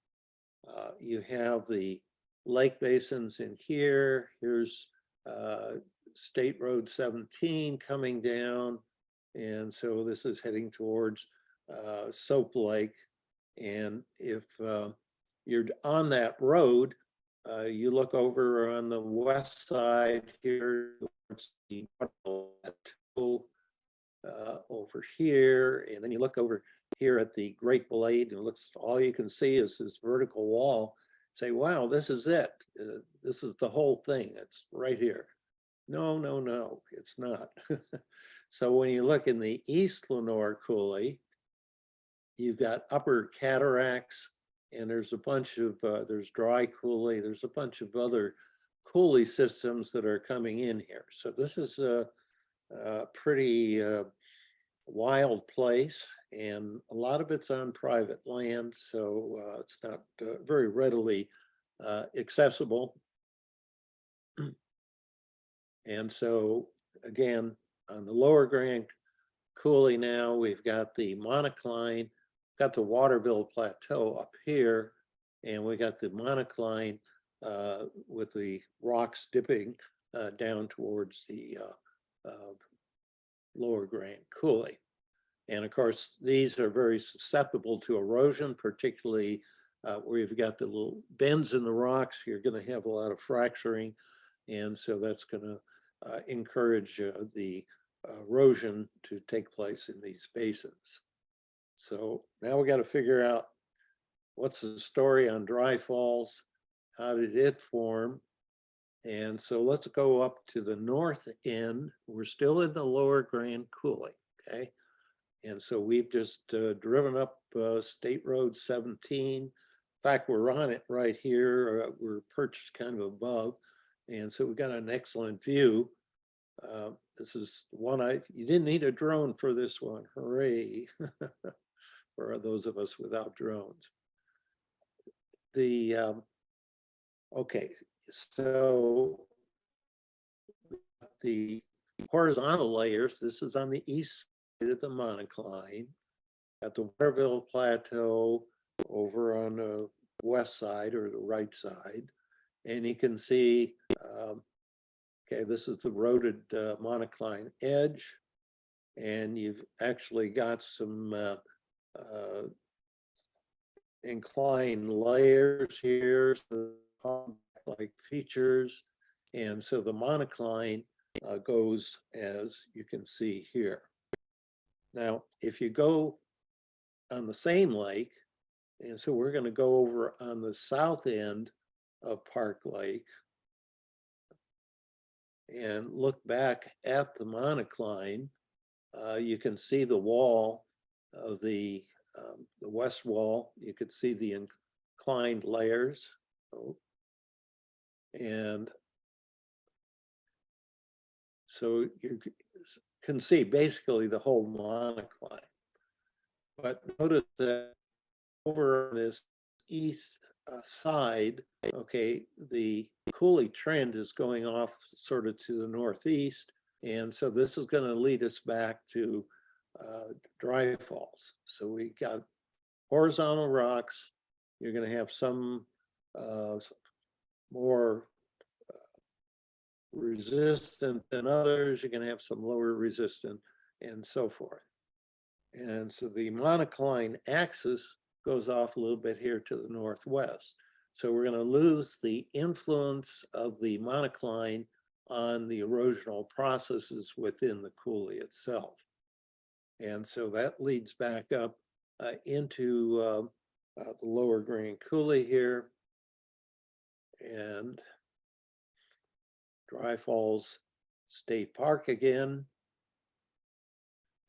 You have the lake basins in here. Here's State Road 17 coming down. And so this is heading towards Soap Lake. And if you're on that road, you look over on the west side here towards the plateau over here, and then you look over here at the Great Blade, and it looks, all you can see is this vertical wall. Say, wow, this is it. This is the whole thing. It's right here. No, no, no, it's not. So when you look in the East Lenore Coulee, you've got upper cataracts, and there's a bunch of, there's Dry Coulee, there's a bunch of other coulee systems that are coming in here. So this is a pretty wild place, and a lot of it's on private land, so it's not very readily accessible. And so again, on the lower Grand Coulee now, we've got the monocline, got the Waterville Plateau up here, and we got the monocline with the rocks dipping down towards the lower Grand Coulee. And of course, these are very susceptible to erosion, particularly where you've got the little bends in the rocks. You're going to have a lot of fracturing, and so that's going to encourage the erosion to take place in these basins. So now we got to figure out what's the story on Dry Falls, how did it form? And so let's go up to the north end. We're still in the lower Grand Coulee, okay? And so we've just driven up State Road 17. In fact, we're on it right here. We're perched kind of above. And so we've got an excellent view. This is one you didn't need a drone for this one. Hooray. For those of us without drones. Okay, so the horizontal layers, this is on the east side of the monocline. At the Waterville Plateau over on the west side or the right side. And you can see, okay, this is the eroded monocline edge. And you've actually got some inclined layers here, so like features. And so the monocline goes as you can see here. Now, if you go on the same lake, and so we're going to go over on the south end of Park Lake and look back at the monocline, you can see the wall of the west wall. You could see the inclined layers. And so you can see basically the whole monocline. But notice that over on this east side, okay, the coulee trend is going off sort of to the northeast. And so this is going to lead us back to dry falls. So we got horizontal rocks. You're going to have some more resistant than others. You're going to have some lower resistant and so forth. And so the monocline axis goes off a little bit here to the northwest. So we're going to lose the influence of the monocline on the erosional processes within the coulee itself. And so that leads back up into the lower Grand Coulee here. And Dry Falls State Park again.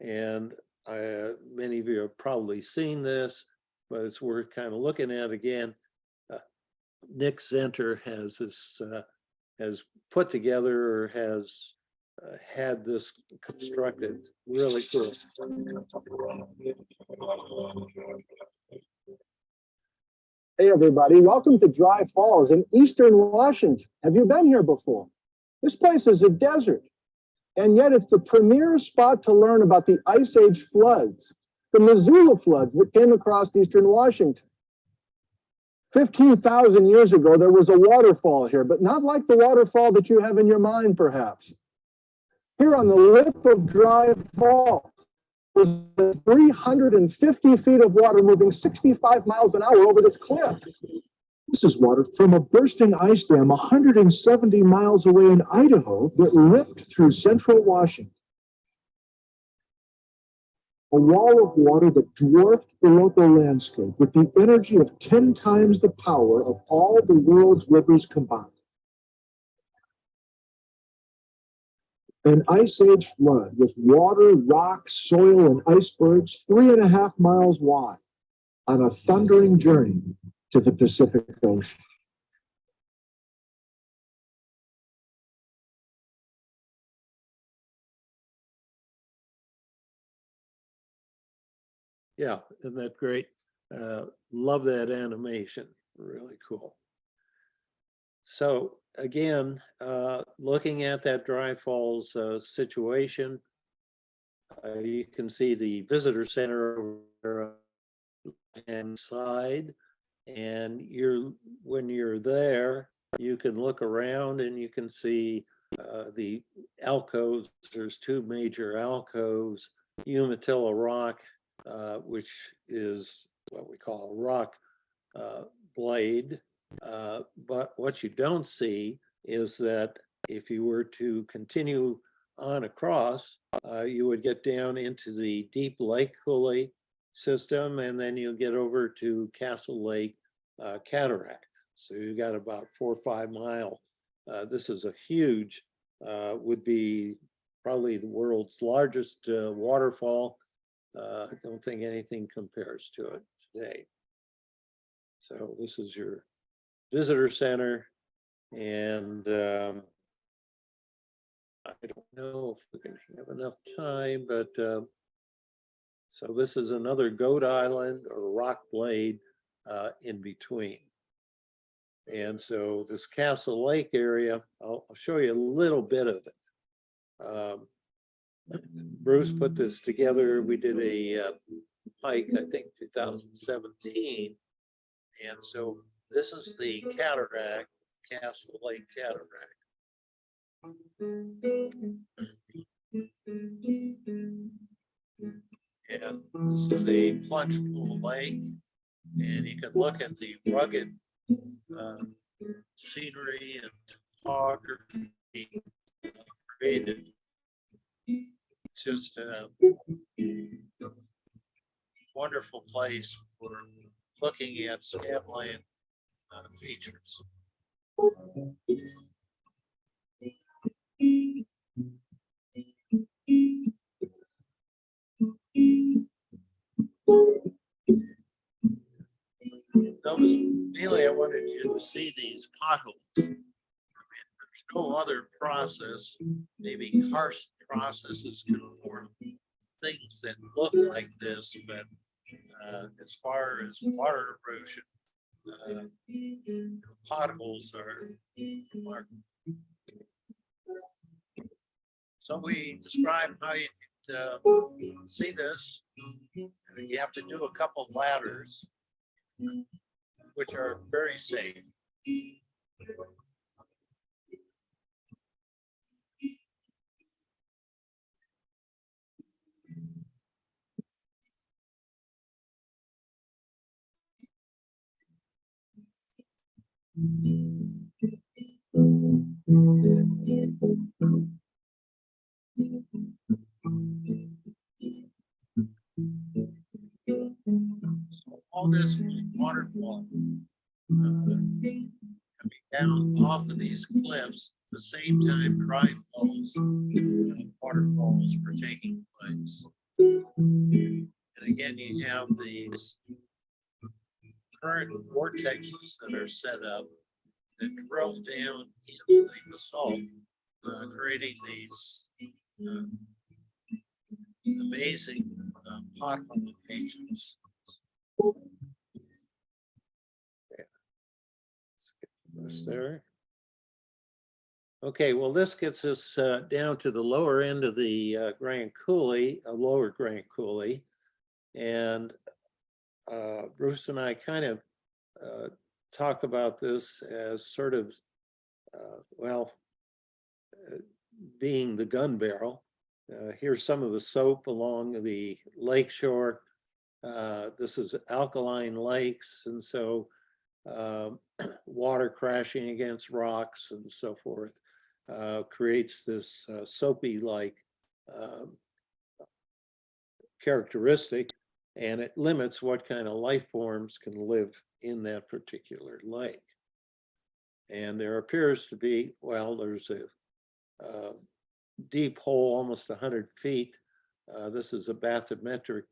And many of you have probably seen this, but it's worth kind of looking at again. Nick Zenter has this, has put together or has had this constructed. Really cool. Hey everybody, welcome to Dry Falls in eastern Washington. Have you been here before? This place is a desert, and yet it's the premier spot to learn about the Ice Age floods, the Missoula floods that came across eastern Washington. 15,000 years ago, there was a waterfall here, but not like the waterfall that you have in your mind, perhaps. Here on the lip of Dry Falls was 350 feet of water moving 65 miles an hour over this cliff. This is water from a bursting ice dam 170 miles away in Idaho that ripped through central Washington. A wall of water that dwarfed the local landscape with the energy of 10 times the power of all the world's rivers combined. An Ice Age flood with water, rock, soil, and icebergs 3.5 miles wide on a thundering journey to the Pacific Ocean. Yeah, isn't that great? Love that animation, really cool. So again, looking at that Dry Falls situation, you can see the visitor center over the left-hand side, and when you're there, you can look around and you can see the alcoves. There's two major alcoves, Umatilla Rock, which is what we call a rock blade. But what you don't see is that if you were to continue on across, you would get down into the deep lake coulee system, and then you'll get over to Castle Lake Cataract. So you've got about 4 or 5 miles. This is a huge, would be probably the world's largest waterfall. I don't think anything compares to it today. So this is your visitor center, and I don't know if we're going to have enough time, but so this is another goat island or rock blade in between. And so this Castle Lake area, I'll show you a little bit of it. Bruce put this together. We did a hike, I think 2017. And so this is the cataract, Castle Lake Cataract. And this is a plunge pool lake. And you can look at the rugged scenery and topography created. It's just a wonderful place for looking at scabland features. Notice, mainly I wanted you to see these potholes. I mean, there's no other process, maybe karst processes can form things that look like this, but as far as water erosion, the potholes are remarkable. So we describe how you could see this. You have to do a couple ladders, which are very safe. So all this waterfall coming down off of these cliffs at the same time dry falls and waterfalls were taking place. And again, you have these current vortexes that are set up that drill down into the basalt, creating these amazing pothole features. This there. Okay, well, this gets us down to the lower end of the Grand Coulee, lower Grand Coulee. And Bruce and I kind of talk about this as sort of, being the gun barrel. Here's some of the soap along the lakeshore. This is alkaline lakes, and so water crashing against rocks and so forth creates this soapy-like characteristic, and it limits what kind of life forms can live in that particular lake. And there appears to be, well, there's a deep hole, almost 100 feet. This is a bathymetric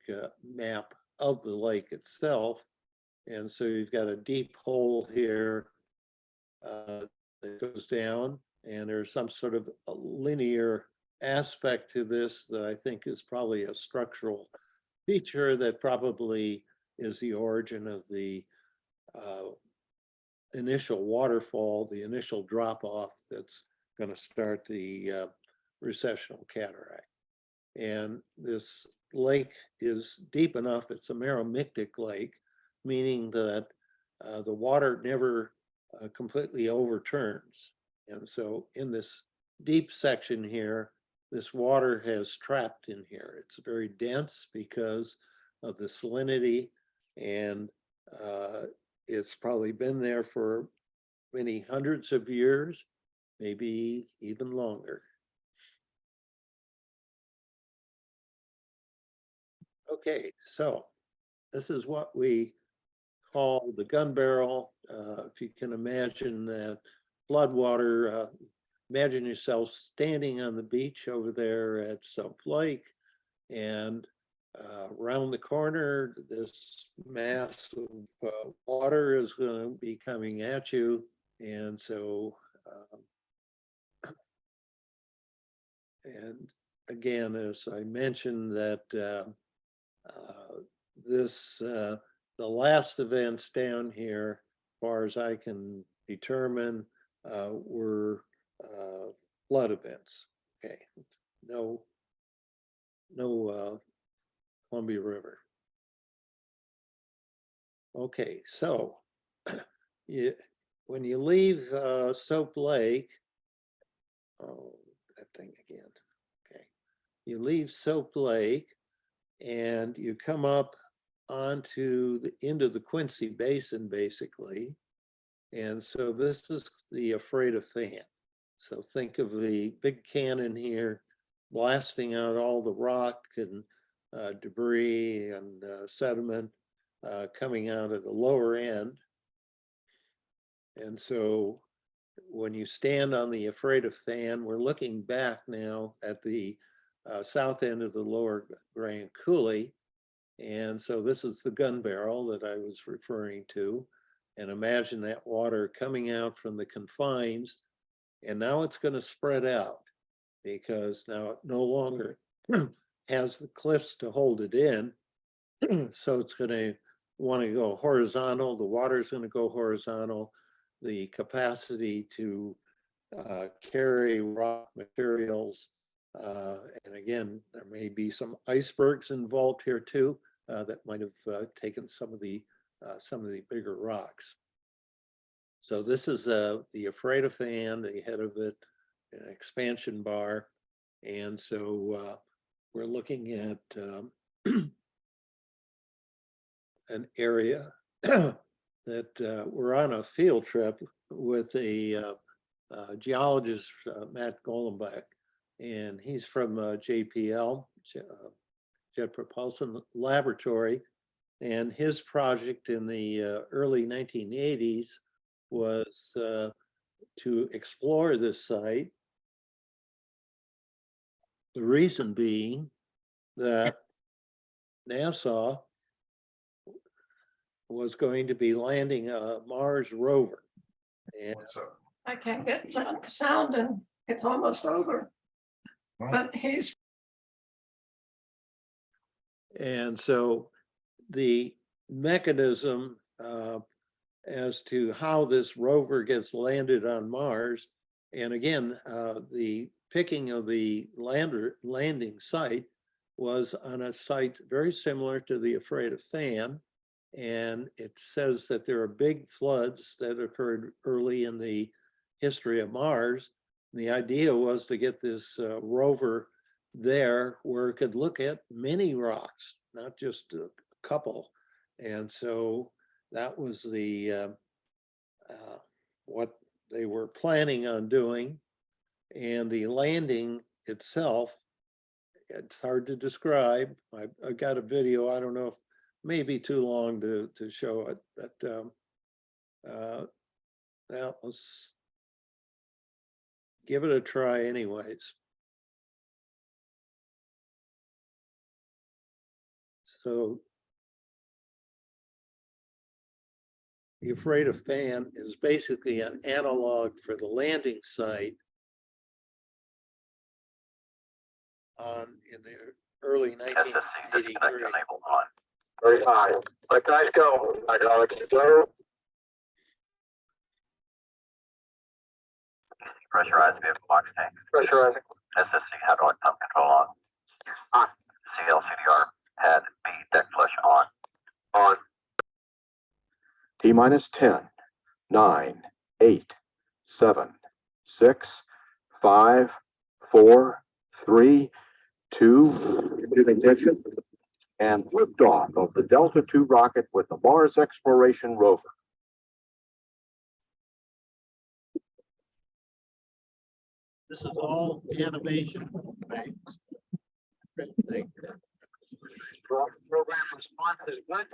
map of the lake itself. And so you've got a deep hole here that goes down, and there's some sort of a linear aspect to this that I think is probably a structural feature that probably is the origin of the initial waterfall, the initial drop off that's going to start the recessional cataract. And this lake is deep enough, it's a meromictic lake, meaning that the water never completely overturns. And so in this deep section here, this water has trapped in here. It's very dense because of the salinity, and it's probably been there for many hundreds of years, maybe even longer. Okay, so this is what we call the gun barrel. If you can imagine that floodwater, imagine yourself standing on the beach over there at Soap Lake, and around the corner, this mass of water is going to be coming at you. And so, and again, as I mentioned, that the last events down here, as far as I can determine, were flood events. Okay, no Columbia River. Okay, so when you leave Soap Lake, oh, that thing again. Okay, you leave Soap Lake and you come up onto the end of the Quincy Basin, basically. And so this is the Afraid of Fan. So think of the big cannon here blasting out all the rock and debris and sediment coming out of the lower end. And so when you stand on the Ephrata fan, we're looking back now at the south end of the lower Grand Coulee. And so this is the gun barrel that I was referring to. And imagine that water coming out from the confines. And now it's going to spread out because now it no longer has the cliffs to hold it in. So it's going to want to go horizontal. The water is going to go horizontal. The capacity to carry rock materials. And again, there may be some icebergs involved here too that might have taken some of the bigger rocks. So this is the Ephrata fan, the head of it, an expansion bar. And so we're looking at an area that we're on a field trip with a geologist, Matt Golenbeck, and he's from JPL, Jet Propulsion Laboratory. And his project in the early 1980s was to explore this site. The reason being that NASA was going to be landing a Mars rover. And I can't get sound and it's almost over. But he's. And so the mechanism as to how this rover gets landed on Mars, and again, the picking of the landing site was on a site very similar to the Ephrata fan. And it says that there are big floods that occurred early in the history of Mars. The idea was to get this rover there where it could look at many rocks, not just a couple. And so that was the what they were planning on doing. And the landing itself, it's hard to describe. I got a video, I don't know if maybe too long to show it, but well, let's give it a try anyways. So the Ephrata fan is basically an analog for the landing site in the early 1983. Very high. Let guys go. Hydraulics go. Pressurized vehicle box tank. Pressurizing. SSC hydraulic pump control on. On. CLCDR pad B deck flush on. On. T-minus 10, 9, 8, 7, 6, 5, 4, 3, 2, ignition, and liftoff of the Delta II rocket with the Mars Exploration Rover. This is all animation. Right? Program response is good.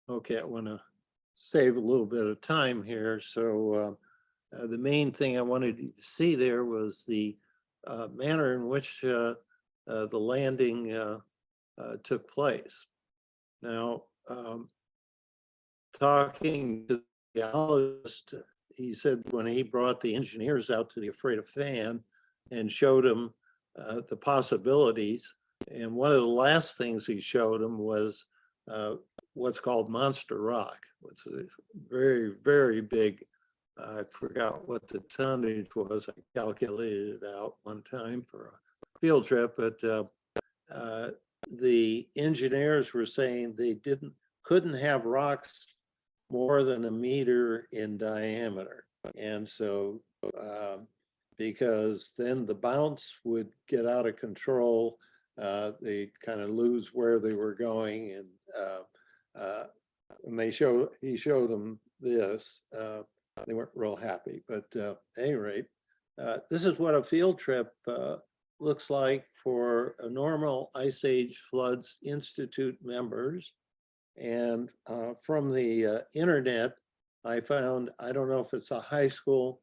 Okay, I want to save a little bit of time here. So the main thing I wanted you to see there was the manner in which the landing took place. Now, talking to the geologist, he said when he brought the engineers out to the Afraid of Fan and showed them the possibilities, and one of the last things he showed them was what's called monster rock. It's a very, very big, I forgot what the tonnage was. I calculated it out one time for a field trip, but the engineers were saying they couldn't have rocks more than a meter in diameter. And so, because then the bounce would get out of control, they kind of lose where they were going. And he showed them this, they weren't real happy, but at any rate, this is what a field trip looks like for a normal Ice Age Floods Institute members. And from the internet, I found, I don't know if it's a high school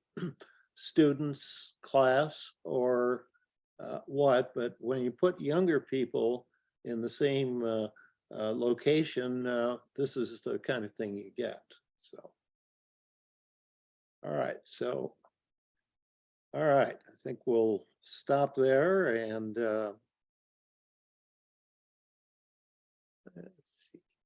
students class or what, but when you put younger people in the same location, this is the kind of thing you get. So, all right, so, all right, I think we'll stop there and